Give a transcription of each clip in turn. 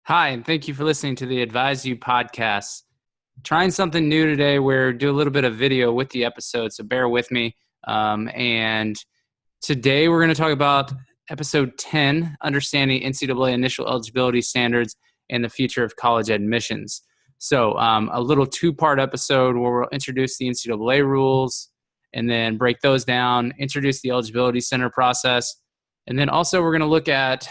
Hi, and thank you for listening to the AdvisEdu podcast. Trying something new today where do a little bit of video with the episode, so bear with me. And today we're going to talk about episode 10, Understanding NCAA Initial Eligibility Standards and the Future of College Admissions. So a little two-part episode where we'll introduce the NCAA rules and then break those down, introduce the Eligibility Center process, and then also we're going to look at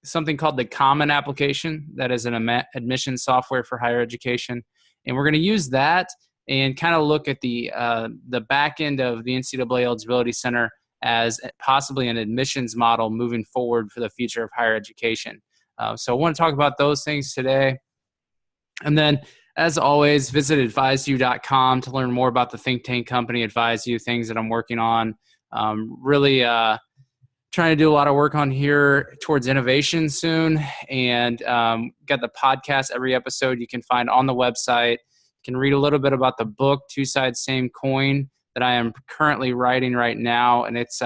something called the Common Application. That is an admission software for higher education. And we're going to use that and kind of look at the back end of the NCAA Eligibility Center as possibly an admissions model moving forward for the future of higher education. So I want to talk about those things today. And then, as always, visit AdvisEdu.com to learn more about the think tank company AdvisEdu, things that I'm working on. Really trying to do a lot of work on here towards innovation soon, and got the podcast. Every episode you can find on the website. You can read a little bit about the book, Two Sides, Same Coin, that I am currently writing right now, and it's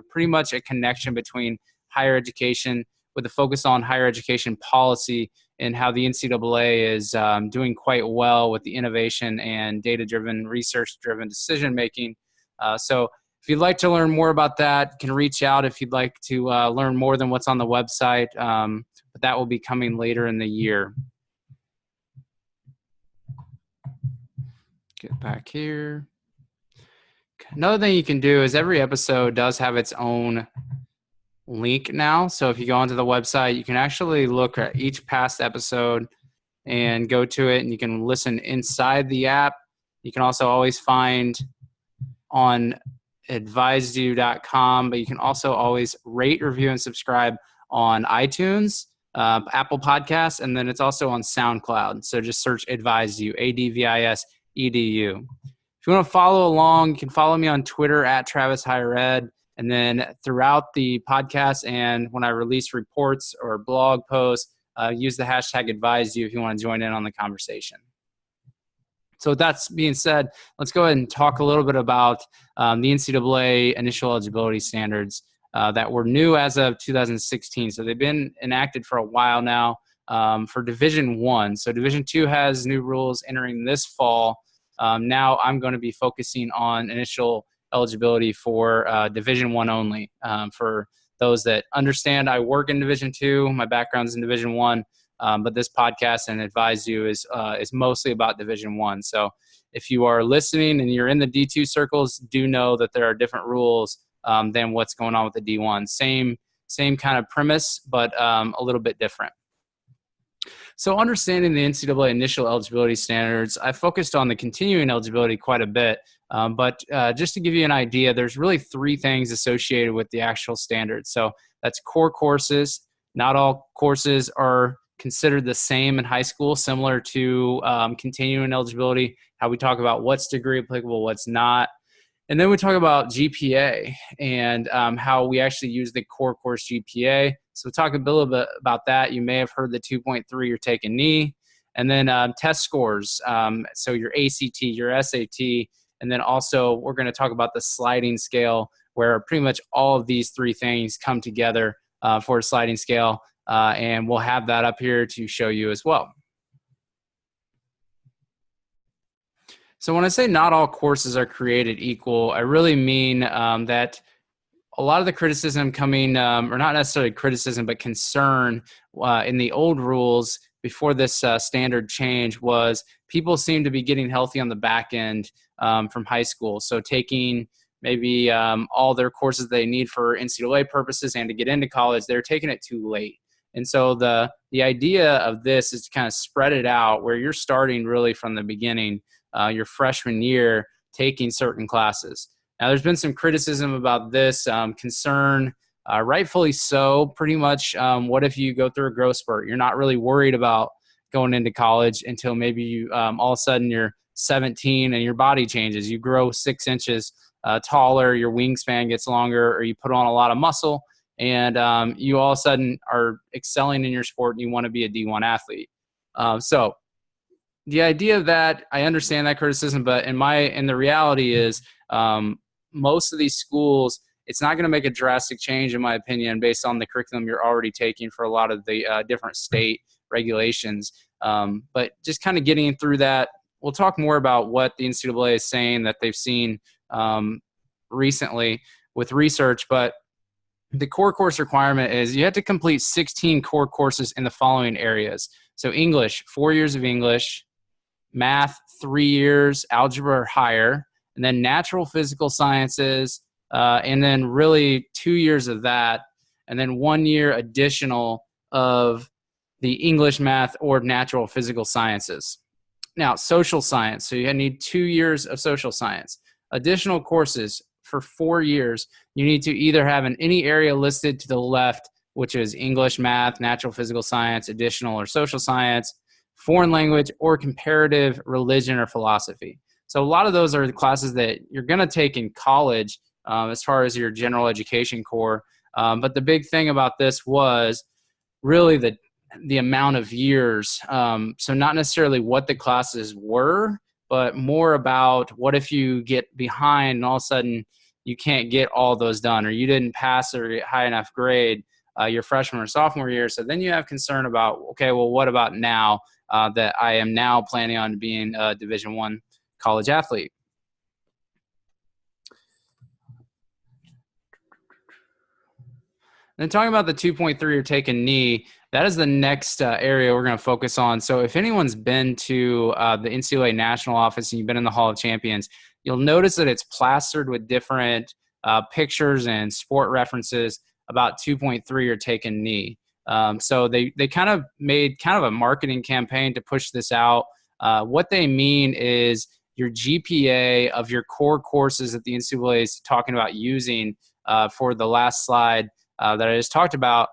pretty much a connection between higher education with a focus on higher education policy and how the NCAA is doing quite well with the innovation and data-driven, research-driven decision-making. So if you'd like to learn more about that, you can reach out if you'd like to learn more than what's on the website, but that will be coming later in the year. Get back here. Another thing you can do is every episode does have its own link now. So if you go onto the website, you can actually look at each past episode and go to it, and you can listen inside the app. You can also always find on AdvisEdu.com, but you can also always rate, review, and subscribe on iTunes, Apple Podcasts, and then it's also on SoundCloud. So just search AdvisEdu, AdvisEdu. If you want to follow along, you can follow me on Twitter at Travis Higher Ed. And then throughout the podcast and when I release reports or blog posts, use the hashtag AdvisEdu if you want to join in on the conversation. So with that being said, let's go ahead and talk a little bit about the NCAA Initial Eligibility Standards that were new as of 2016. So they've been enacted for a while now for Division I. So Division II has new rules entering this fall. Now I'm going to be focusing on initial eligibility for Division I only. For those that understand, I work in Division II. My background is in Division I, but this podcast and AdvisEdu is mostly about Division I. So if you are listening and you're in the D2 circles, do know that there are different rules than what's going on with the D1. Same kind of premise, but a little bit different. So understanding the NCAA Initial Eligibility Standards, I focused on the continuing eligibility quite a bit, but just to give you an idea, there's really three things associated with the actual standards. So that's core courses. Not all courses are considered the same in high school, similar to continuing eligibility, how we talk about what's degree applicable, what's not. And then we talk about GPA and how we actually use the core course GPA. So we'll talk a little bit about that. You may have heard the 2.3 you're taking knee. And then test scores, so your ACT, your SAT, and then also we're going to talk about the sliding scale, where pretty much all of these three things come together for a sliding scale. And we'll have that up here to show you as well. So when I say not all courses are created equal, I really mean that a lot of the criticism coming, or not necessarily criticism, but concern in the old rules before this standard change was people seem to be getting healthy on the back end from high school. So taking maybe all their courses they need for NCAA purposes and to get into college, they're taking it too late. And so the idea of this is to kind of spread it out where you're starting really from the beginning, your freshman year, taking certain classes. Now, there's been some criticism about this, concern, rightfully so. Pretty much, what if you go through a growth spurt? You're not really worried about going into college until maybe you all of a sudden you're 17 and your body changes. You grow 6 inches taller, your wingspan gets longer, or you put on a lot of muscle, and you all of a sudden are excelling in your sport and you want to be a D1 athlete. So the idea of that, I understand that criticism, but in the reality is most of these schools, it's not going to make a drastic change, in my opinion, based on the curriculum you're already taking for a lot of the different state regulations. But just kind of getting through that, we'll talk more about what the NCAA is saying that they've seen recently with research. But the core course requirement is you have to complete 16 core courses in the following areas. So English, 4 years of English, math, 3 years, algebra or higher, and then natural physical sciences, and then really 2 years of that, and then 1 year additional of the English, math, or natural physical sciences. Now, social science, so you need 2 years of social science. Additional courses for 4 years, you need to either have in any area listed to the left, which is English, math, natural physical science, additional or social science, foreign language, or comparative religion or philosophy. So a lot of those are the classes that you're going to take in college as far as your general education core. But the big thing about this was really the amount of years. So not necessarily what the classes were, but more about what if you get behind and all of a sudden you can't get all those done, or you didn't pass or get high enough grade your freshman or sophomore year. So then you have concern about, okay, well, what about now that I am now planning on being a Division I college athlete? Then talking about the 2.3 or take a knee, that is the next area we're going to focus on. So if anyone's been to the NCAA national office and you've been in the Hall of Champions, you'll notice that it's plastered with different pictures and sport references about 2.3 or take a knee. So they kind of made kind of a marketing campaign to push this out. What they mean is your GPA of your core courses that the NCAA is talking about using for the last slide that I just talked about.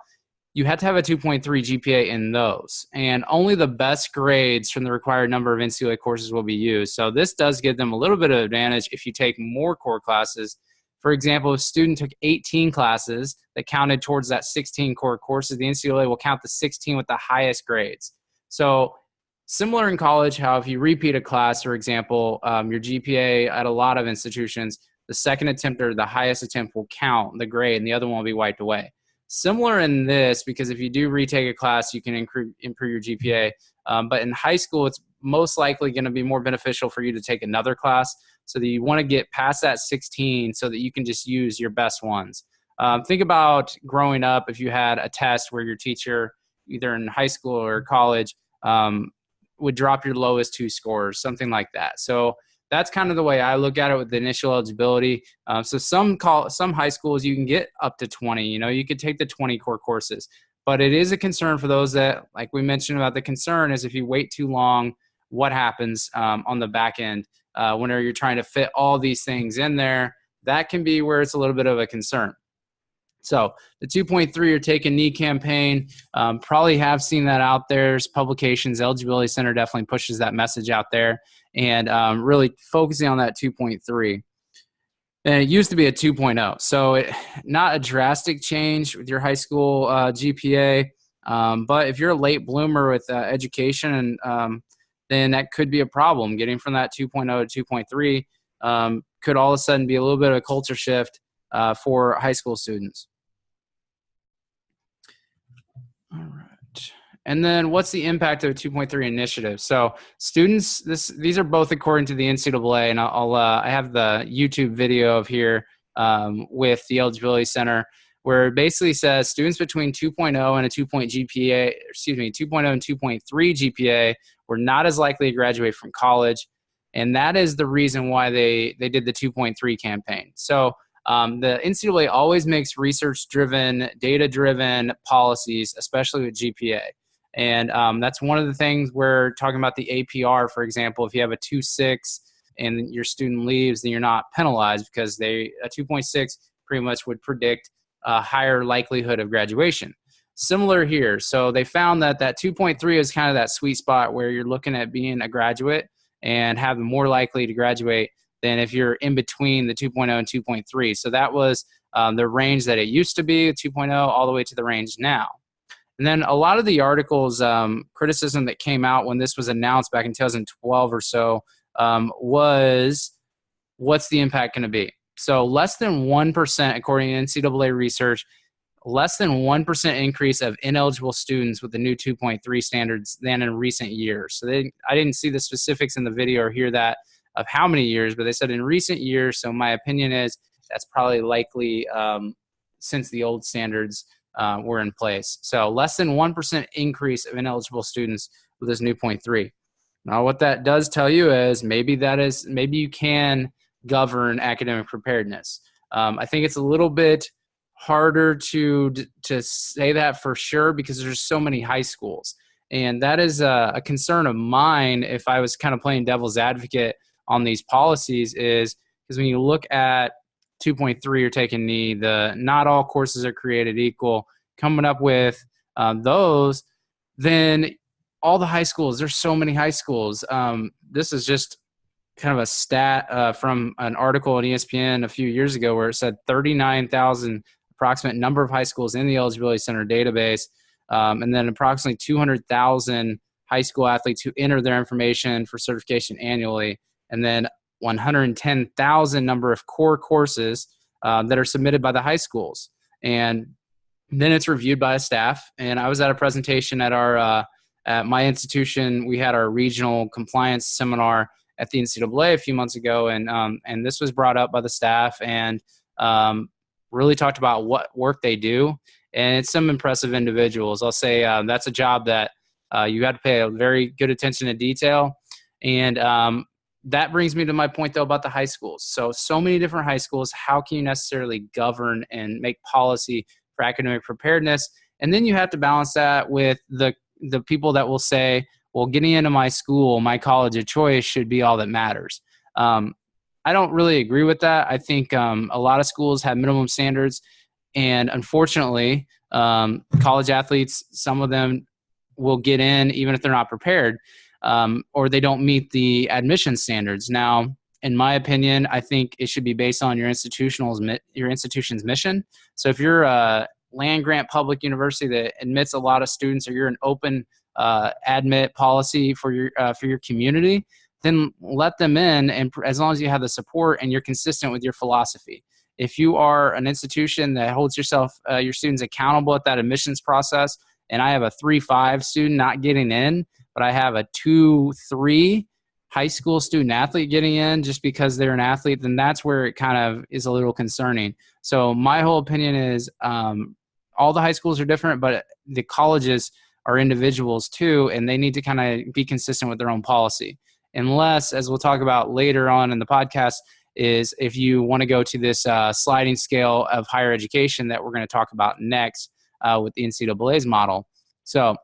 You have to have a 2.3 GPA in those, and only the best grades from the required number of NCAA courses will be used. So this does give them a little bit of advantage if you take more core classes. For example, if a student took 18 classes that counted towards that 16 core courses, the NCAA will count the 16 with the highest grades. So similar in college, how if you repeat a class, for example, your GPA at a lot of institutions, the second attempt or the highest attempt will count the grade and the other one will be wiped away. Similar in this, because if you do retake a class, you can improve your GPA. But in high school, it's most likely going to be more beneficial for you to take another class, so that you want to get past that 16 so that you can just use your best ones. Think about growing up, if you had a test where your teacher, either in high school or college, would drop your lowest 2 scores, something like that. So that's kind of the way I look at it with the initial eligibility. So some high schools you can get up to 20. You could take the 20 core courses, but it is a concern for those that, like we mentioned about the concern, is if you wait too long, what happens on the back end whenever you're trying to fit all these things in there. That can be where it's a little bit of a concern. So the 2.3 or take a knee campaign, probably have seen that out there. There's publications. Eligibility Center definitely pushes that message out there, and really focusing on that 2.3. And it used to be a 2.0. So not a drastic change with your high school GPA, but if you're a late bloomer with education, then that could be a problem. Getting from that 2.0 to 2.3 could all of a sudden be a little bit of a culture shift for high school students. All right. And then what's the impact of a 2.3 initiative? So students, these are both according to the NCAA, and I have the YouTube video of here with the Eligibility Center, where it basically says students between 2.0 and a 2.0 and 2.3 GPA were not as likely to graduate from college. And that is the reason why they did the 2.3 campaign. So the NCAA always makes research-driven, data-driven policies, especially with GPA. And that's one of the things we're talking about the APR, for example. If you have a 2.6 and your student leaves, then you're not penalized, because a 2.6 pretty much would predict a higher likelihood of graduation. Similar here. So they found that 2.3 is kind of that sweet spot where you're looking at being a graduate and having more likely to graduate than if you're in between the 2.0 and 2.3. So that was the range that it used to be, 2.0, all the way to the range now. And then a lot of the articles, criticism that came out when this was announced back in 2012 or so was, what's the impact going to be? So less than 1%, according to NCAA research, less than 1% increase of ineligible students with the new 2.3 standards than in recent years. So I didn't see the specifics in the video or hear that of how many years, but they said in recent years. So my opinion is that's probably likely since the old standards were in place. So less than 1% increase of ineligible students with this new 0.3. Now, what that does tell you is maybe you can govern academic preparedness. I think it's a little bit harder to say that for sure because there's so many high schools, and that is a concern of mine. If I was kind of playing devil's advocate on these policies, is because when you look at 2.3 or take a knee, the not all courses are created equal, coming up with those, then all the high schools, there's so many high schools. This is just kind of a stat from an article on ESPN a few years ago where it said 39,000 approximate number of high schools in the Eligibility Center database, and then approximately 200,000 high school athletes who enter their information for certification annually, and then 110,000 number of core courses that are submitted by the high schools. And then it's reviewed by a staff. And I was at a presentation at at my institution. We had our regional compliance seminar at the NCAA a few months ago, and this was brought up by the staff and really talked about what work they do. And it's some impressive individuals. I'll say that's a job that you got to pay a very good attention to detail. And that brings me to my point, though, about the high schools. So many different high schools. How can you necessarily govern and make policy for academic preparedness? And then you have to balance that with the people that will say, well, getting into my school, my college of choice should be all that matters. I don't really agree with that. I think a lot of schools have minimum standards, and unfortunately, college athletes, some of them will get in even if they're not prepared, or they don't meet the admission standards. Now, in my opinion, I think it should be based on your institution's mission. So if you're a land-grant public university that admits a lot of students, or you're an open admit policy for your community, then let them in, and as long as you have the support and you're consistent with your philosophy. If you are an institution that holds your students accountable at that admissions process, and I have a 3.5 student not getting in, but I have a 2.3 high school student athlete getting in just because they're an athlete, then that's where it kind of is a little concerning. So my whole opinion is all the high schools are different, but the colleges are individuals too, and they need to kind of be consistent with their own policy. Unless, as we'll talk about later on in the podcast, is if you want to go to this sliding scale of higher education that we're going to talk about next with the NCAA's model. So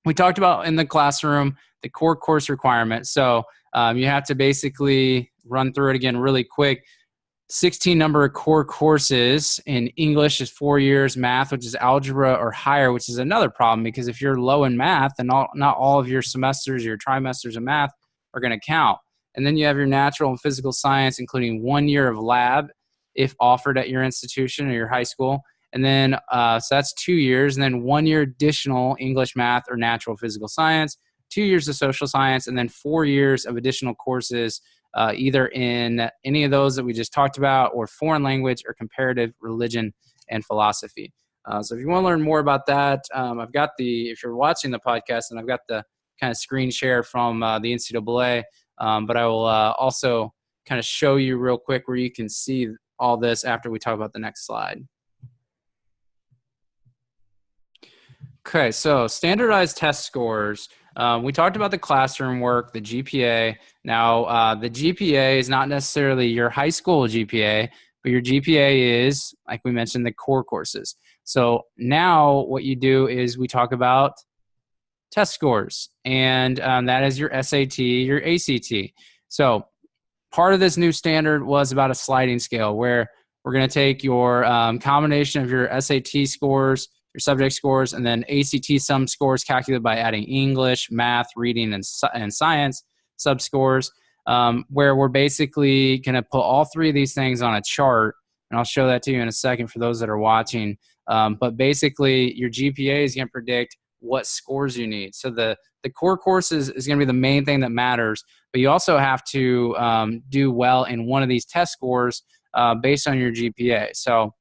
we talked about in the classroom the core course requirement. So you have to basically run through it again really quick. 16 number of core courses. In English is 4 years, math, which is algebra or higher, which is another problem because if you're low in math, then not all of your semesters, your trimesters of math are going to count. And then you have your natural and physical science, including 1 year of lab if offered at your institution or your high school. And then, so that's 2 years, and then 1 year additional English, math, or natural physical science, 2 years of social science, and then 4 years of additional courses, either in any of those that we just talked about, or foreign language, or comparative religion and philosophy. So if you want to learn more about that, I've got if you're watching the podcast, and I've got the kind of screen share from the NCAA, but I will also kind of show you real quick where you can see all this after we talk about the next slide. Okay, so standardized test scores. We talked about the classroom work, the GPA. Now, the GPA is not necessarily your high school GPA, but your GPA is, like we mentioned, the core courses. So now what you do is we talk about test scores, and that is your SAT, your ACT. So part of this new standard was about a sliding scale where we're going to take your combination of your SAT scores, your subject scores, and then ACT sum scores calculated by adding English, math, reading, and science sub-scores, where we're basically going to put all three of these things on a chart, and I'll show that to you in a second for those that are watching. But basically, your GPA is going to predict what scores you need. So the core courses is going to be the main thing that matters, but you also have to do well in one of these test scores based on your GPA. So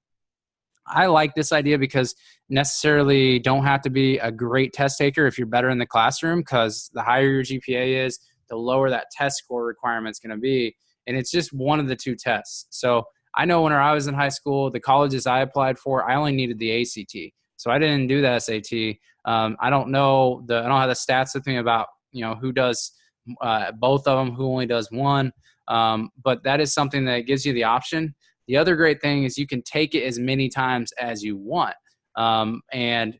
I like this idea because necessarily don't have to be a great test taker if you're better in the classroom, because the higher your GPA is, the lower that test score requirement is going to be. And it's just one of the two tests. So I know when I was in high school, the colleges I applied for, I only needed the ACT. So I didn't do the SAT. I don't have the stats with me about, who does both of them, who only does one. But that is something that gives you the option. The other great thing is you can take it as many times as you want. And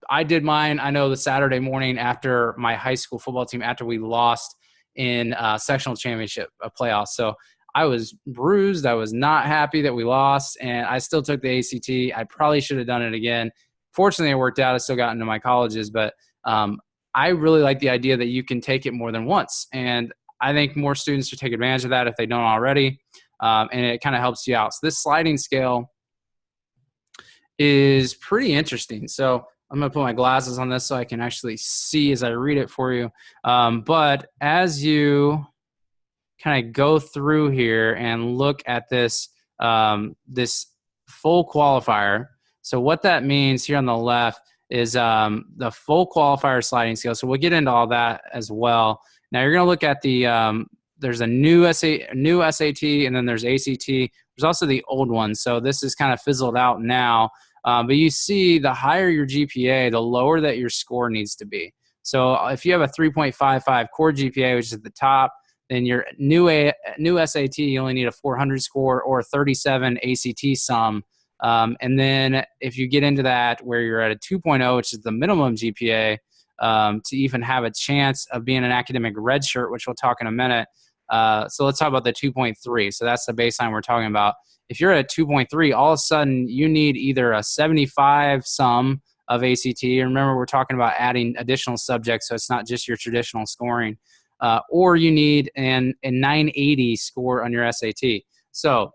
I did mine, I know, the Saturday morning after my high school football team, after we lost in sectional championship playoffs. So I was bruised. I was not happy that we lost, and I still took the ACT. I probably should have done it again. Fortunately, it worked out. I still got into my colleges, but I really like the idea that you can take it more than once. And I think more students should take advantage of that if they don't already. And it kind of helps you out. So this sliding scale is pretty interesting. So I'm going to put my glasses on this so I can actually see as I read it for you. But as you kind of go through here and look at this, this full qualifier. So what that means here on the left is the full qualifier sliding scale. So we'll get into all that as well. Now you're going to look at the there's a new SAT, and then there's ACT. There's also the old one. So this is kind of fizzled out now. But you see, the higher your GPA, the lower that your score needs to be. So if you have a 3.55 core GPA, which is at the top, then your new SAT, you only need a 400 score or a 37 ACT sum. And then if you get into that where you're at a 2.0, which is the minimum GPA, to even have a chance of being an academic redshirt, which we'll talk in a minute. So let's talk about the 2.3. So that's the baseline we're talking about. If you're at 2.3, all of a sudden you need either a 75 sum of ACT. Remember, we're talking about adding additional subjects, so it's not just your traditional scoring. Or you need a 980 score on your SAT. So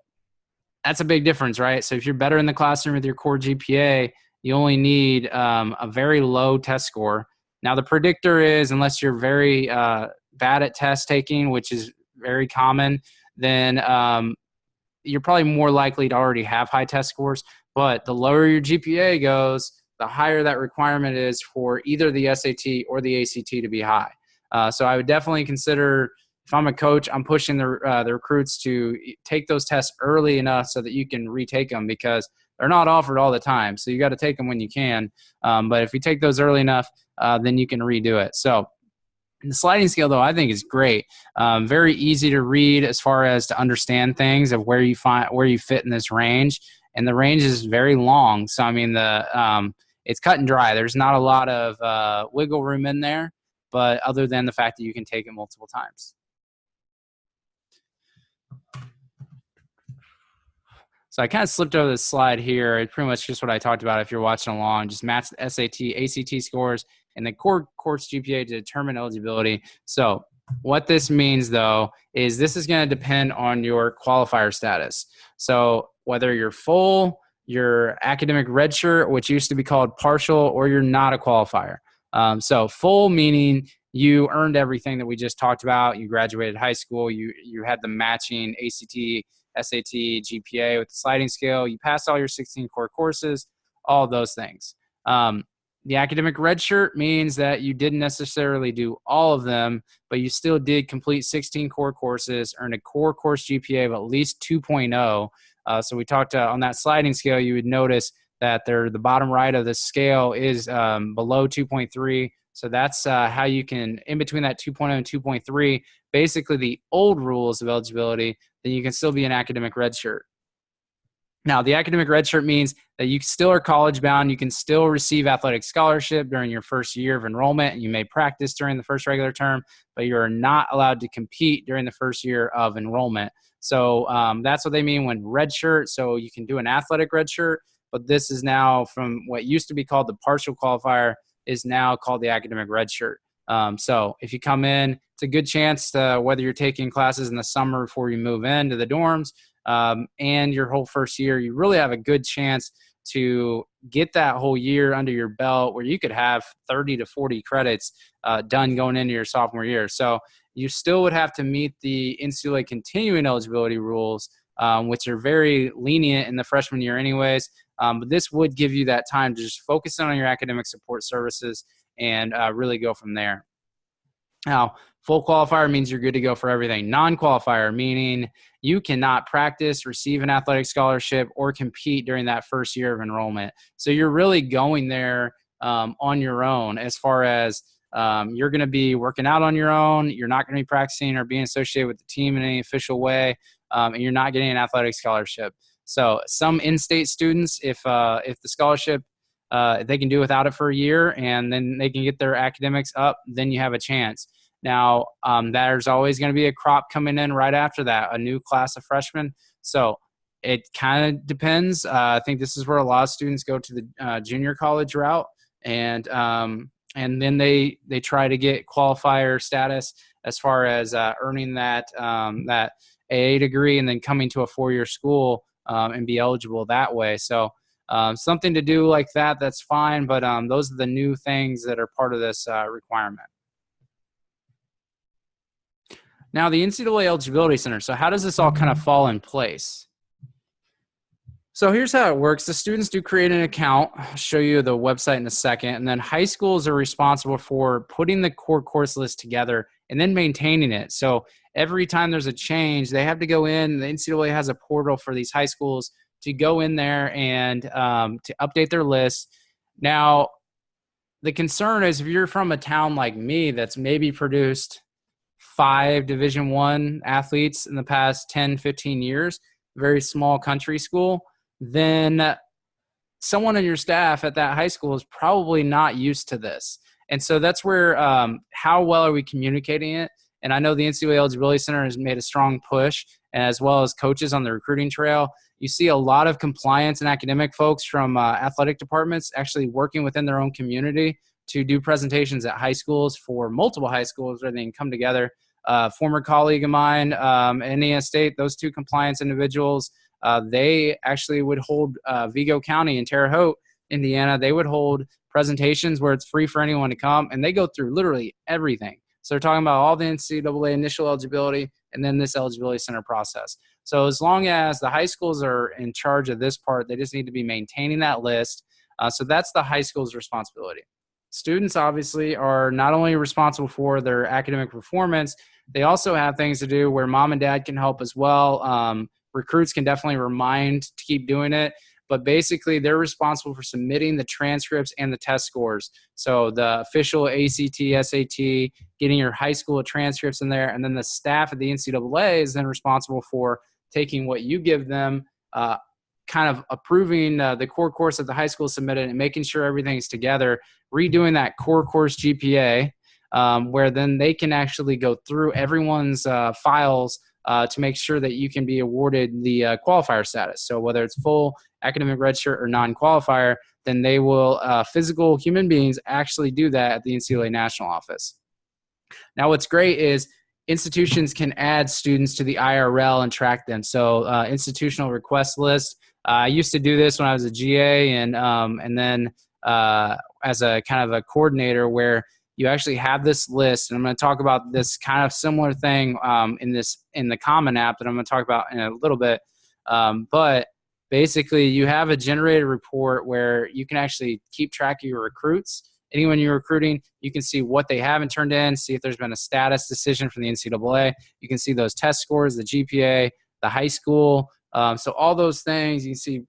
that's a big difference, right? So if you're better in the classroom with your core GPA, you only need a very low test score. Now, the predictor is, unless you're very bad at test taking, which is very common, then you're probably more likely to already have high test scores. But the lower your GPA goes, the higher that requirement is for either the SAT or the ACT to be high. So I would definitely consider, if I'm a coach, I'm pushing the recruits to take those tests early enough so that you can retake them, because they're not offered all the time. So you got to take them when you can. But if you take those early enough, then you can redo it. So the sliding scale, though, I think is great. Very easy to read as far as to understand things of where you fit in this range. And the range is very long. So, I mean, it's cut and dry. There's not a lot of wiggle room in there, but other than the fact that you can take it multiple times. So I kind of slipped over this slide here. It's pretty much just what I talked about if you're watching along. Just match the SAT, ACT scores, and the core course GPA to determine eligibility. So what this means, though, is this is going to depend on your qualifier status. So whether you're full, you're academic redshirt, which used to be called partial, or you're not a qualifier. So full meaning you earned everything that we just talked about. You graduated high school. You had the matching ACT, SAT, GPA with the sliding scale. You passed all your 16 core courses, all of those things. The academic redshirt means that you didn't necessarily do all of them, but you still did complete 16 core courses, earned a core course GPA of at least 2.0. So we talked on that sliding scale, you would notice that the bottom right of the scale is below 2.3. So that's how you can, in between that 2.0 and 2.3, basically the old rules of eligibility, then you can still be an academic redshirt. Now, the academic redshirt means that you still are college bound. You can still receive athletic scholarship during your first year of enrollment, and you may practice during the first regular term, but you are not allowed to compete during the first year of enrollment. So that's what they mean when redshirt. So you can do an athletic redshirt, but this is now, from what used to be called the partial qualifier, is now called the academic redshirt. So if you come in, it's a good chance to, whether you're taking classes in the summer before you move into the dorms, and your whole first year, you really have a good chance to get that whole year under your belt where you could have 30 to 40 credits done going into your sophomore year. So you still would have to meet the NCAA continuing eligibility rules, which are very lenient in the freshman year anyways. But this would give you that time to just focus on your academic support services and really go from there. Now, full qualifier means you're good to go for everything. Non-qualifier, meaning you cannot practice, receive an athletic scholarship, or compete during that first year of enrollment. So you're really going there on your own as far as you're going to be working out on your own. You're not going to be practicing or being associated with the team in any official way, and you're not getting an athletic scholarship. So some in-state students, if the scholarship, they can do without it for a year and then they can get their academics up, then you have a chance. Now, there's always going to be a crop coming in right after that, a new class of freshmen. So it kind of depends. I think this is where a lot of students go to the junior college route, and then they try to get qualifier status as far as earning that AA degree and then coming to a 4-year school and be eligible that way. So something to do like that, that's fine, but those are the new things that are part of this requirement. Now, the NCAA Eligibility Center. So how does this all kind of fall in place? So here's how it works. The students do create an account. I'll show you the website in a second. And then high schools are responsible for putting the core course list together and then maintaining it. So every time there's a change, they have to go in. The NCAA has a portal for these high schools to go in there and to update their list. Now, the concern is if you're from a town like me that's maybe produced 5 Division I athletes in the past 10, 15 years, very small country school, then someone on your staff at that high school is probably not used to this. And so that's where how well are we communicating it? And I know the NCAA Eligibility Center has made a strong push, as well as coaches on the recruiting trail. You see a lot of compliance and academic folks from athletic departments actually working within their own community to do presentations at high schools for multiple high schools where they can come together. Former colleague of mine, Indiana State, those 2 compliance individuals, they actually would hold Vigo County in Terre Haute, Indiana. They would hold presentations where it's free for anyone to come, and they go through literally everything. So they're talking about all the NCAA initial eligibility and then this eligibility center process. So as long as the high schools are in charge of this part, they just need to be maintaining that list. So that's the high school's responsibility. Students obviously are not only responsible for their academic performance, they also have things to do where mom and dad can help as well. Recruits can definitely remind to keep doing it, but basically they're responsible for submitting the transcripts and the test scores. So the official ACT, SAT, getting your high school transcripts in there, and then the staff at the NCAA is then responsible for taking what you give them, kind of approving the core course that the high school submitted and making sure everything's together, redoing that core course GPA, where then they can actually go through everyone's files to make sure that you can be awarded the qualifier status. So whether it's full academic redshirt or non-qualifier, then they will, physical human beings actually do that at the NCAA national office. Now what's great is institutions can add students to the IRL and track them. So institutional request list. I used to do this when I was a GA and then as a kind of a coordinator where you actually have this list. And I'm going to talk about this kind of similar thing in the Common App that I'm going to talk about in a little bit. But basically you have a generated report where you can actually keep track of your recruits. Anyone you're recruiting, you can see what they haven't turned in, see if there's been a status decision from the NCAA. You can see those test scores, the GPA, the high school. So all those things, you can see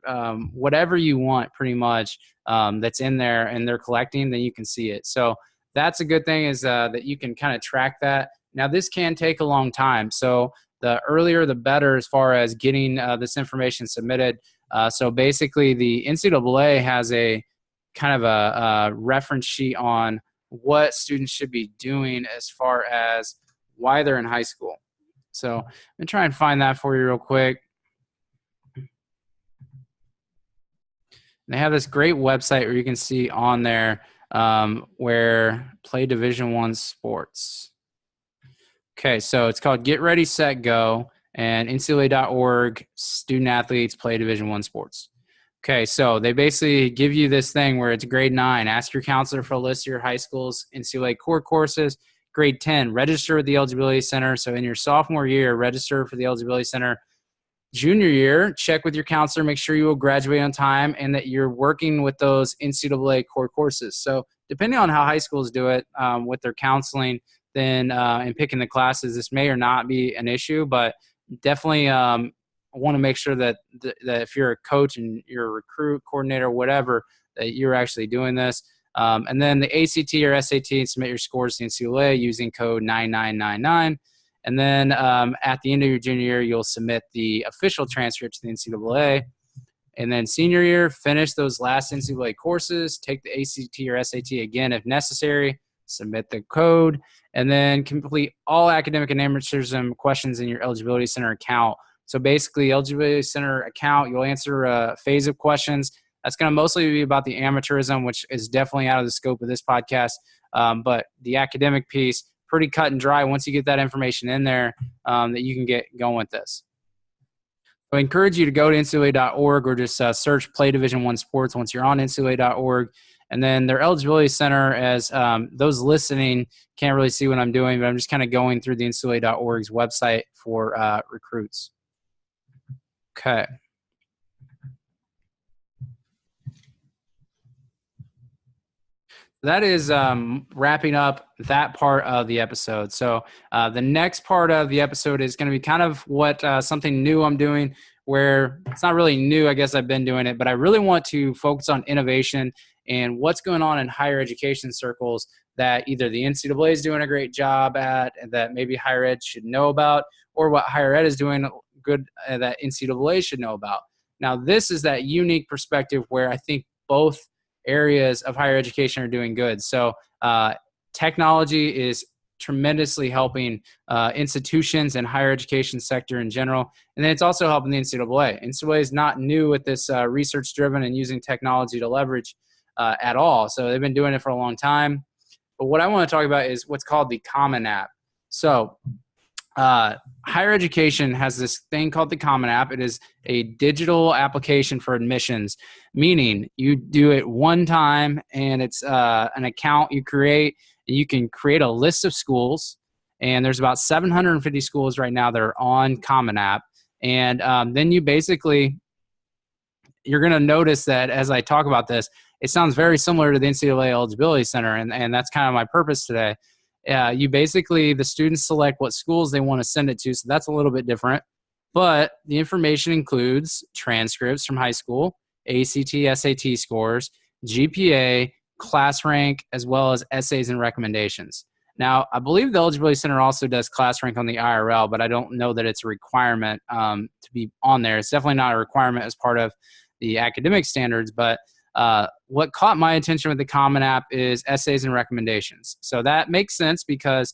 whatever you want pretty much that's in there and they're collecting, then you can see it. So that's a good thing is that you can kind of track that. Now this can take a long time. So the earlier the better as far as getting this information submitted. So basically the NCAA has a kind of a reference sheet on what students should be doing as far as why they're in high school. So I'm going to try and find that for you real quick. And they have this great website where you can see on there where play Division I sports. Okay, so it's called Get Ready, Set, Go, and NCAA.org, student athletes play Division I sports. Okay, so they basically give you this thing where it's grade 9. Ask your counselor for a list of your high school's NCAA core courses. Grade 10, register with the Eligibility Center. So in your sophomore year, register for the Eligibility Center. Junior year, check with your counselor, make sure you will graduate on time and that you're working with those NCAA core courses. So depending on how high schools do it with their counseling, then and picking the classes, this may or not be an issue, but definitely want to make sure that if you're a coach and you're a recruit, coordinator, whatever, that you're actually doing this. And then the ACT or SAT, submit your scores to NCAA using code 9999. And then at the end of your junior year, you'll submit the official transcript to the NCAA. And then senior year, finish those last NCAA courses, take the ACT or SAT again if necessary, submit the code, and then complete all academic and amateurism questions in your Eligibility Center account. So basically, Eligibility Center account, you'll answer a phase of questions. That's going to mostly be about the amateurism, which is definitely out of the scope of this podcast. But the academic piece, pretty cut and dry once you get that information in there that you can get going with this. So I encourage you to go to ncaa.org or just search Play Division I Sports once you're on ncaa.org. And then their Eligibility Center, as those listening can't really see what I'm doing, but I'm just kind of going through the ncaa.org's website for recruits. Okay. That is wrapping up that part of the episode. So the next part of the episode is going to be kind of what something new I'm doing, where it's not really new. I guess I've been doing it, but I really want to focus on innovation and what's going on in higher education circles that either the NCAA is doing a great job at and that maybe higher ed should know about, or what higher ed is doing good that NCAA should know about. Now, this is that unique perspective where I think both areas of higher education are doing good. So technology is tremendously helping institutions and higher education sector in general. And then it's also helping the NCAA. NCAA is not new with this research-driven and using technology to leverage at all. So they've been doing it for a long time. But what I want to talk about is what's called the Common App. So higher education has this thing called the Common App. It is a digital application for admissions, meaning you do it one time and it's an account you create. You can create a list of schools, and there's about 750 schools right now that are on Common App. And then you basically, you're going to notice that as I talk about this, it sounds very similar to the NCAA Eligibility Center, and that's kind of my purpose today. You basically, the students select what schools they want to send it to, so that's a little bit different. But the information includes transcripts from high school, ACT, SAT scores, GPA, class rank, as well as essays and recommendations. Now, I believe the Eligibility Center also does class rank on the IRL, but I don't know that it's a requirement to be on there. It's definitely not a requirement as part of the academic standards, but what caught my attention with the Common App is essays and recommendations. So that makes sense because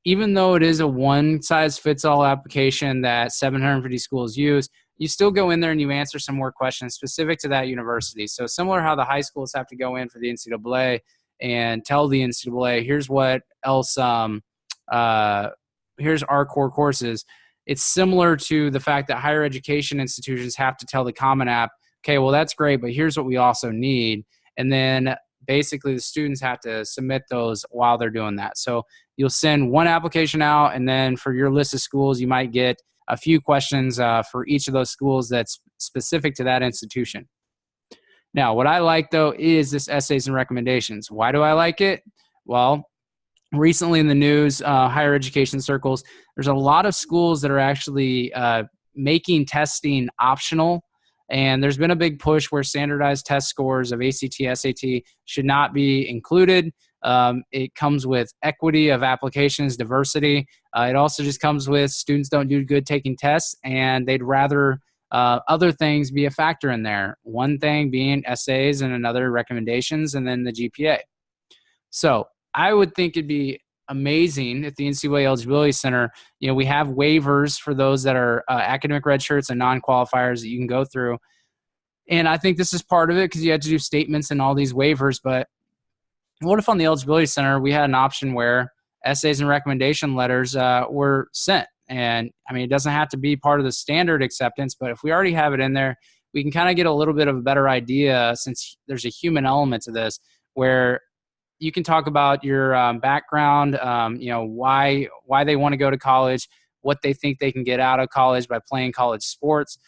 even though it is a one-size-fits-all application that 750 schools use, you still go in there and you answer some more questions specific to that university. So similar how the high schools have to go in for the NCAA and tell the NCAA, here's what else, here's our core courses. It's similar to the fact that higher education institutions have to tell the Common App, okay, well, that's great, but here's what we also need. And then basically the students have to submit those while they're doing that. So you'll send one application out, and then for your list of schools, you might get a few questions for each of those schools that's specific to that institution. Now, what I like, though, is this essays and recommendations. Why do I like it? Well, recently in the news, higher education circles, there's a lot of schools that are actually making testing optional. And there's been a big push where standardized test scores of ACT, SAT should not be included. It comes with equity of applications, diversity. It also just comes with students don't do good taking tests, and they'd rather other things be a factor in there. One thing being essays and another recommendations, and then the GPA. So I would think it'd be amazing if the NCAA Eligibility Center, we have waivers for those that are academic red shirts and non-qualifiers that you can go through. And I think this is part of it because you have to do statements and all these waivers. But what if on the Eligibility Center we had an option where essays and recommendation letters were sent? And I mean, it doesn't have to be part of the standard acceptance, but if we already have it in there, we can kind of get a little bit of a better idea, since there's a human element to this, where you can talk about your background, why they want to go to college, what they think they can get out of college by playing college sports.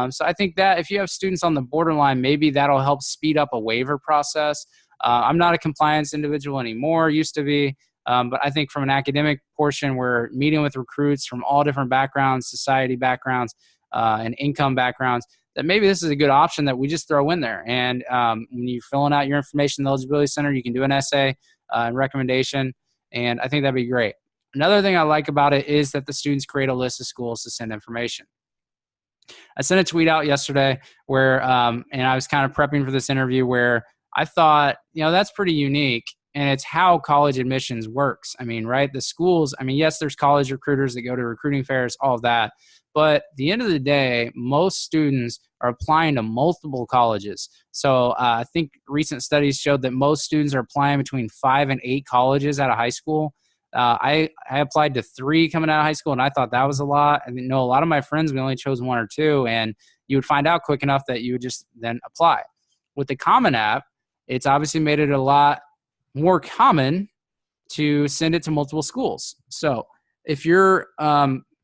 So I think that if you have students on the borderline, maybe that'll help speed up a waiver process. I'm not a compliance individual anymore, used to be. But I think from an academic portion, we're meeting with recruits from all different backgrounds, society backgrounds, and income backgrounds, that maybe this is a good option that we just throw in there. And when you're filling out your information in the Eligibility Center, you can do an essay and recommendation, and I think that'd be great. Another thing I like about it is that the students create a list of schools to send information. I sent a tweet out yesterday where, and I was kind of prepping for this interview, where I thought, that's pretty unique. And it's how college admissions works. I mean, right? The schools, yes, there's college recruiters that go to recruiting fairs, all of that. But at the end of the day, most students are applying to multiple colleges. So I think recent studies showed that most students are applying between 5 and 8 colleges out of high school. I applied to 3 coming out of high school, and I thought that was a lot. I know a lot of my friends, we only chose 1 or 2, and you would find out quick enough that you would just then apply. With the Common App, it's obviously made it a lot more common to send it to multiple schools. So if you're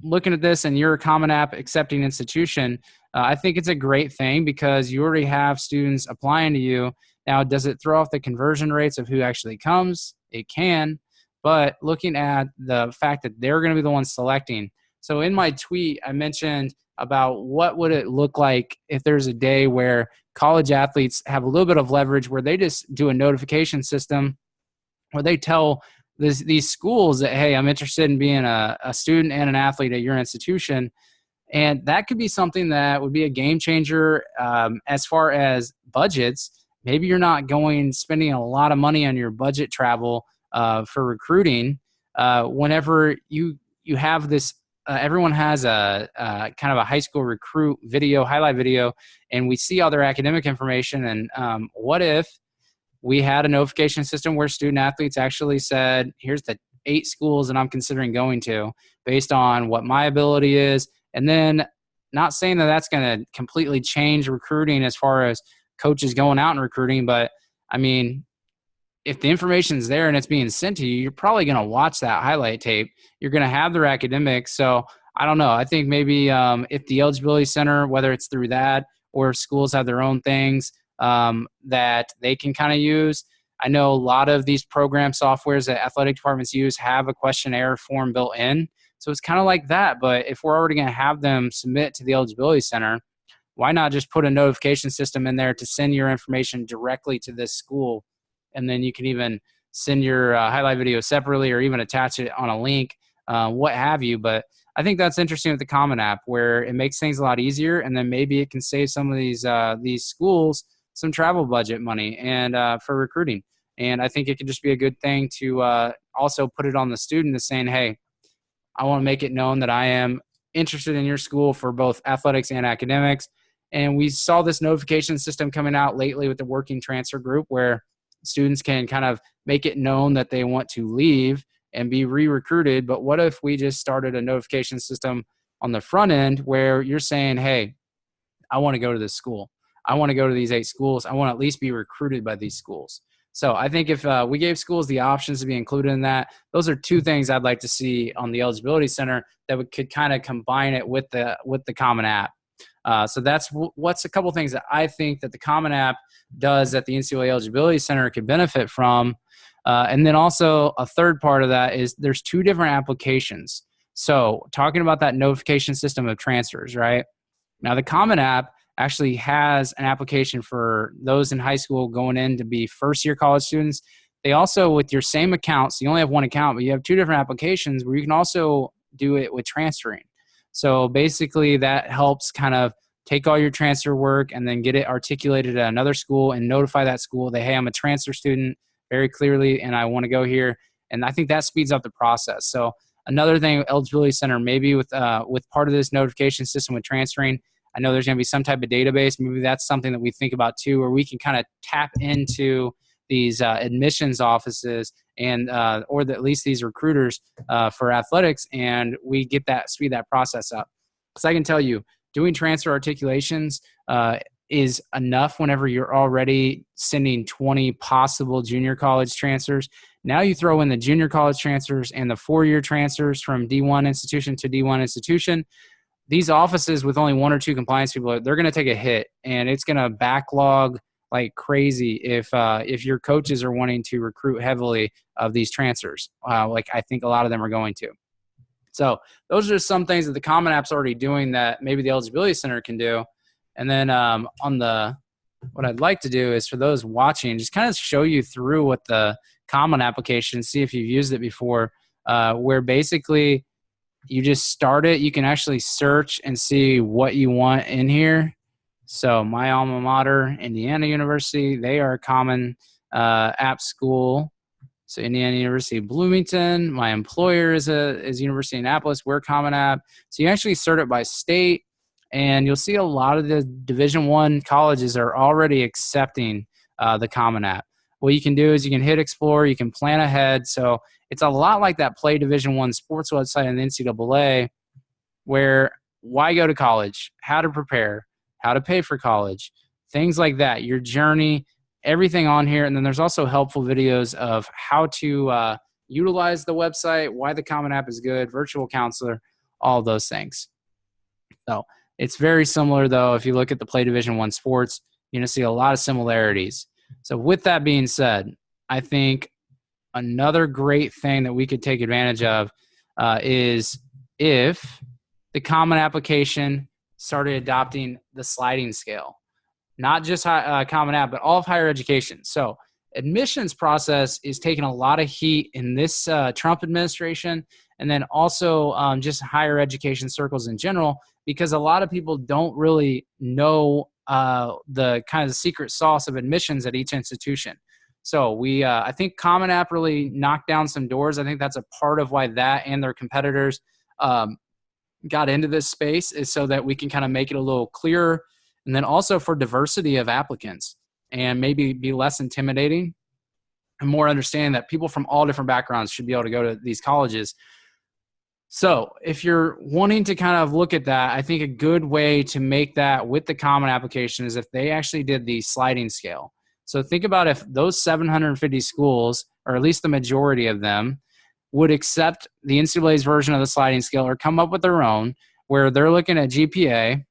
looking at this and you're a Common App accepting institution, I think it's a great thing because you already have students applying to you. Now, does it throw off the conversion rates of who actually comes? It can, but looking at the fact that they're going to be the ones selecting. So in my tweet, I mentioned about what would it look like if there's a day where college athletes have a little bit of leverage, where they just do a notification system where they tell these schools that, hey, I'm interested in being a student and an athlete at your institution. And that could be something that would be a game changer as far as budgets. Maybe you're not spending a lot of money on your budget travel for recruiting. Whenever you have this, everyone has a kind of a high school recruit video, highlight video, and we see all their academic information. And what if we had a notification system where student athletes actually said, here's the 8 schools that I'm considering going to based on what my ability is. And then, not saying that that's going to completely change recruiting as far as coaches going out and recruiting, but if the information's there and it's being sent to you, you're probably going to watch that highlight tape. You're going to have their academics. So I don't know. I think maybe if the Eligibility Center, whether it's through that or if schools have their own things that they can kind of use. I know a lot of these program softwares that athletic departments use have a questionnaire form built in. So it's kind of like that. But if we're already going to have them submit to the Eligibility Center, why not just put a notification system in there to send your information directly to this school? And then you can even send your highlight video separately or even attach it on a link, what have you. But I think that's interesting with the Common App, where it makes things a lot easier. And then maybe it can save some of these schools some travel budget money and for recruiting. And I think it could just be a good thing to also put it on the student as saying, hey, I want to make it known that I am interested in your school for both athletics and academics. And we saw this notification system coming out lately with the working transfer group, where students can kind of make it known that they want to leave and be re-recruited. But what if we just started a notification system on the front end where you're saying, hey, I want to go to this school. I want to go to these 8 schools. I want to at least be recruited by these schools. So I think if we gave schools the options to be included in that, those are 2 things I'd like to see on the Eligibility Center that we could kind of combine it with the Common App. So that's what's a couple things that I think that the Common App does that the NCAA Eligibility Center could benefit from. And then also a third part of that is there's 2 different applications. So talking about that notification system of transfers, right? Now the Common App actually has an application for those in high school going in to be first-year college students. They also, with your same account, so you only have 1 account, but you have 2 different applications where you can also do it with transferring. So basically that helps kind of take all your transfer work and then get it articulated at another school and notify that school that, hey, I'm a transfer student very clearly and I want to go here. And I think that speeds up the process. So another thing, Eligibility Center, maybe with part of this notification system with transferring, I know there's going to be some type of database. Maybe that's something that we think about too, where we can kind of tap into these admissions offices and or at least these recruiters for athletics, and we get that speed that process up. Because I can tell you, doing transfer articulations is enough whenever you're already sending 20 possible junior college transfers. Now you throw in the junior college transfers and the 4-year transfers from D1 institution to D1 institution. These offices with only 1 or 2 compliance people, they're going to take a hit, and it's going to backlog like crazy if your coaches are wanting to recruit heavily of these transfers, like I think a lot of them are going to. So those are some things that the Common App's already doing that maybe the Eligibility Center can do. And then what I'd like to do is for those watching, just kind of show you through what the Common application, see if you've used it before, where basically you just start it. You can actually search and see what you want in here. So my alma mater, Indiana University, they are a Common App school. So Indiana University Bloomington, my employer is University of Annapolis, we're Common App. So you actually sort it by state, and you'll see a lot of the Division I colleges are already accepting the Common App. What you can do is you can hit Explore, you can plan ahead. So it's a lot like that Play Division I sports website in the NCAA, where why go to college, how to prepare, how to pay for college, things like that, your journey, everything on here. And then there's also helpful videos of how to utilize the website, why the Common App is good, virtual counselor, all those things. So it's very similar, though. If you look at the Play Division I sports, you're going to see a lot of similarities. So with that being said, I think another great thing that we could take advantage of is if the Common application started adopting the sliding scale. Not just Common App, but all of higher education. So admissions process is taking a lot of heat in this Trump administration, and then also just higher education circles in general, because a lot of people don't really know the kind of secret sauce of admissions at each institution. So I think Common App really knocked down some doors. I think that's a part of why that and their competitors got into this space, is so that we can kind of make it a little clearer. And then also for diversity of applicants, and maybe be less intimidating and more understanding that people from all different backgrounds should be able to go to these colleges. So if you're wanting to kind of look at that, I think a good way to make that with the Common application is if they actually did the sliding scale. So think about if those 750 schools, or at least the majority of them, would accept the NCAA's version of the sliding scale or come up with their own, where they're looking at GPA,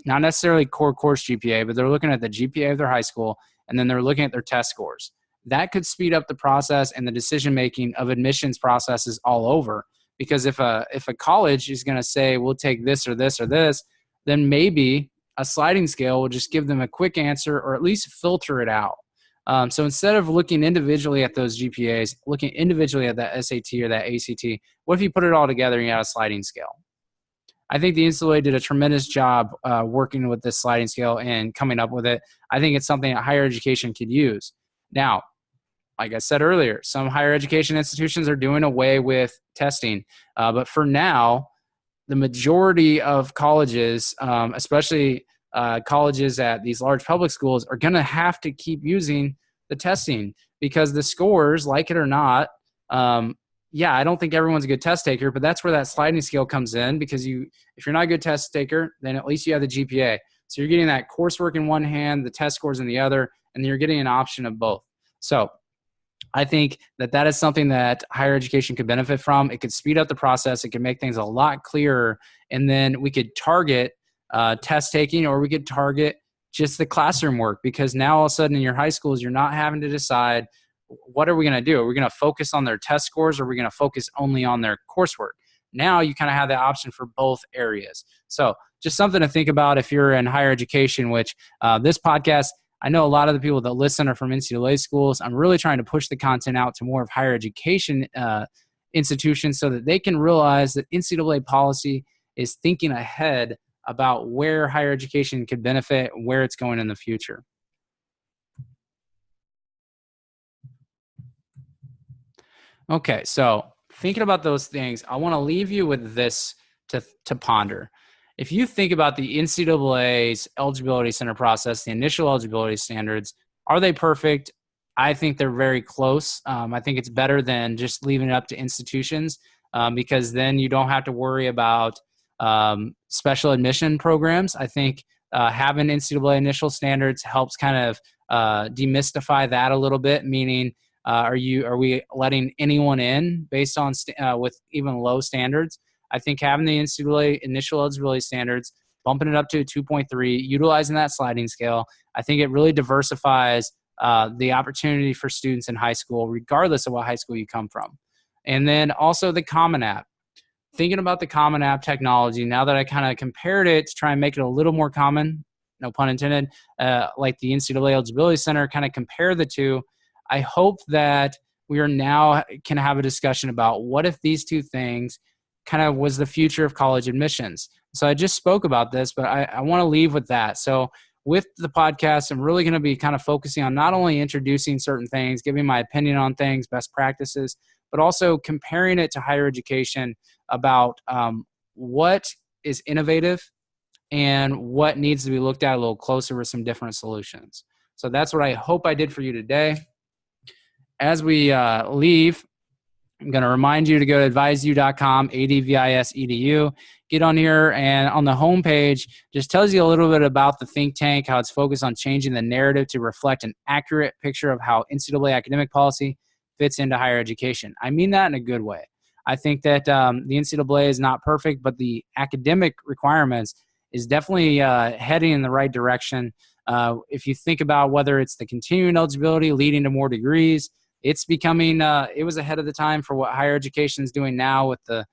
not necessarily core course GPA, but they're looking at the GPA of their high school, and then they're looking at their test scores. That could speed up the process and the decision-making of admissions processes all over. Because if a college is going to say, we'll take this or this or this, then maybe a sliding scale will just give them a quick answer, or at least filter it out. So instead of looking individually at those GPAs, looking individually at that SAT or that ACT, what if you put it all together and you had a sliding scale? I think the NCAA did a tremendous job working with this sliding scale and coming up with it. I think it's something that higher education could use. Now, like I said earlier, some higher education institutions are doing away with testing. But for now, the majority of colleges, especially colleges at these large public schools, are going to have to keep using the testing, because the scores, like it or not, I don't think everyone's a good test taker, but that's where that sliding scale comes in, because if you're not a good test taker, then at least you have the GPA. So you're getting that coursework in one hand, the test scores in the other, and you're getting an option of both. So I think that is something that higher education could benefit from. It could speed up the process. It could make things a lot clearer. And then we could target test taking, or we could target just the classroom work, because now all of a sudden in your high schools, you're not having to decide, what are we going to do? Are we going to focus on their test scores, or are we going to focus only on their coursework? Now you kind of have the option for both areas. So just something to think about if you're in higher education, which this podcast, I know a lot of the people that listen are from NCAA schools. I'm really trying to push the content out to more of higher education institutions, so that they can realize that NCAA policy is thinking ahead about where higher education could benefit, where it's going in the future. Okay, so thinking about those things, I want to leave you with this to ponder. If you think about the NCAA's Eligibility Center process, the initial eligibility standards, are they perfect? I think they're very close. I think it's better than just leaving it up to institutions, because then you don't have to worry about special admission programs. I think having NCAA initial standards helps kind of demystify that a little bit, meaning are we letting anyone in based on with even low standards? I think having the NCAA initial eligibility standards, bumping it up to a 2.3, utilizing that sliding scale, I think it really diversifies the opportunity for students in high school, regardless of what high school you come from. And then also the Common App. Thinking about the Common App technology, now that I kind of compared it to try and make it a little more common, no pun intended, like the NCAA Eligibility Center, kind of compare the two, I hope that we are now can have a discussion about what if these two things kind of was the future of college admissions. So I just spoke about this, but I want to leave with that. So with the podcast, I'm really going to be kind of focusing on not only introducing certain things, giving my opinion on things, best practices, but also comparing it to higher education about what is innovative and what needs to be looked at a little closer with some different solutions. So that's what I hope I did for you today. As we leave, I'm going to remind you to go to advisedu.com, AdvisEdu. Get on here, and on the homepage, just tells you a little bit about the think tank, how it's focused on changing the narrative to reflect an accurate picture of how NCAA academic policy fits into higher education. I mean that in a good way. I think that the NCAA is not perfect, but the academic requirements is definitely heading in the right direction. If you think about whether it's the continuing eligibility leading to more degrees, it's becoming it was ahead of the time for what higher education is doing now with the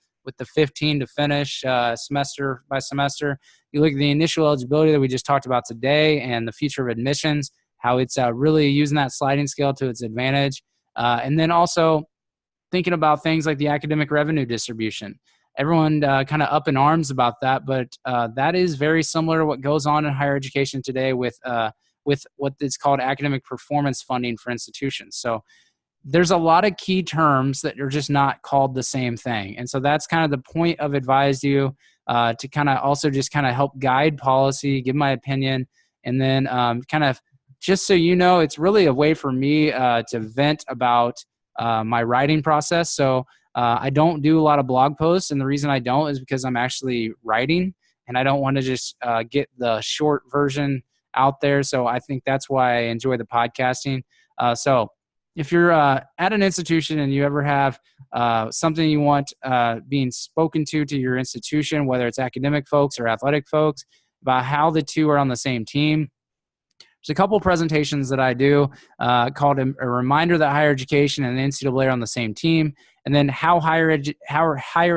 15 to finish semester by semester. You look at the initial eligibility that we just talked about today and the future of admissions, how it's really using that sliding scale to its advantage. And then also thinking about things like the academic revenue distribution. Everyone kind of up in arms about that, but that is very similar to what goes on in higher education today with what is called academic performance funding for institutions. So there's a lot of key terms that are just not called the same thing. And so that's kind of the point of AdvisEdu, to kind of also just kind of help guide policy, give my opinion, and then kind of just so you know, it's really a way for me to vent about my writing process. So I don't do a lot of blog posts, and the reason I don't is because I'm actually writing, and I don't want to just get the short version out there. So I think that's why I enjoy the podcasting. So if you're at an institution and you ever have something you want being spoken to your institution, whether it's academic folks or athletic folks, about how the two are on the same team, there's a couple presentations that I do called a reminder that higher education and NCAA are on the same team, and then how higher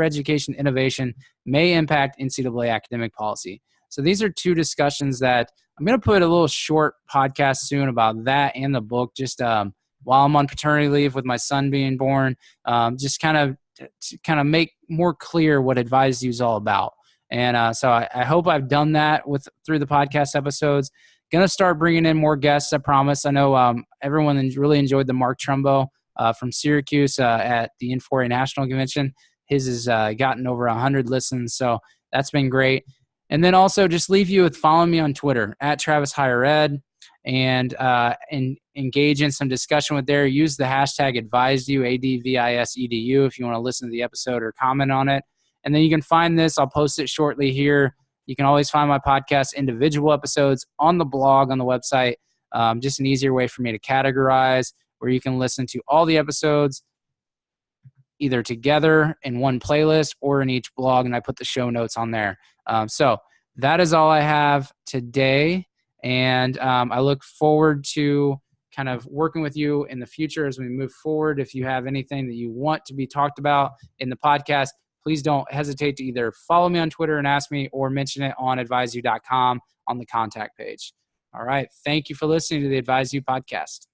education innovation may impact NCAA academic policy. So these are two discussions that I'm going to put a little short podcast soon about that and the book, just while I'm on paternity leave with my son being born, just kind of make more clear what AdvisEdu is all about. And so I hope I've done that through the podcast episodes. Going to start bringing in more guests, I promise. I know everyone really enjoyed the Mark Trumbo from Syracuse at the N4A National Convention. His has gotten over 100 listens, so that's been great. And then also just leave you with following me on Twitter, @TravisHigherEd, and engage in some discussion with there. Use the hashtag AdvisEdu, AdvisEdu, if you want to listen to the episode or comment on it. And then you can find this. I'll post it shortly here. You can always find my podcast individual episodes on the blog, on the website. Just an easier way for me to categorize, where you can listen to all the episodes either together in one playlist or in each blog, and I put the show notes on there. So that is all I have today, and I look forward to kind of working with you in the future as we move forward. If you have anything that you want to be talked about in the podcast, please don't hesitate to either follow me on Twitter and ask me, or mention it on advisedu.com on the contact page. All right. Thank you for listening to the AdvisEdu podcast.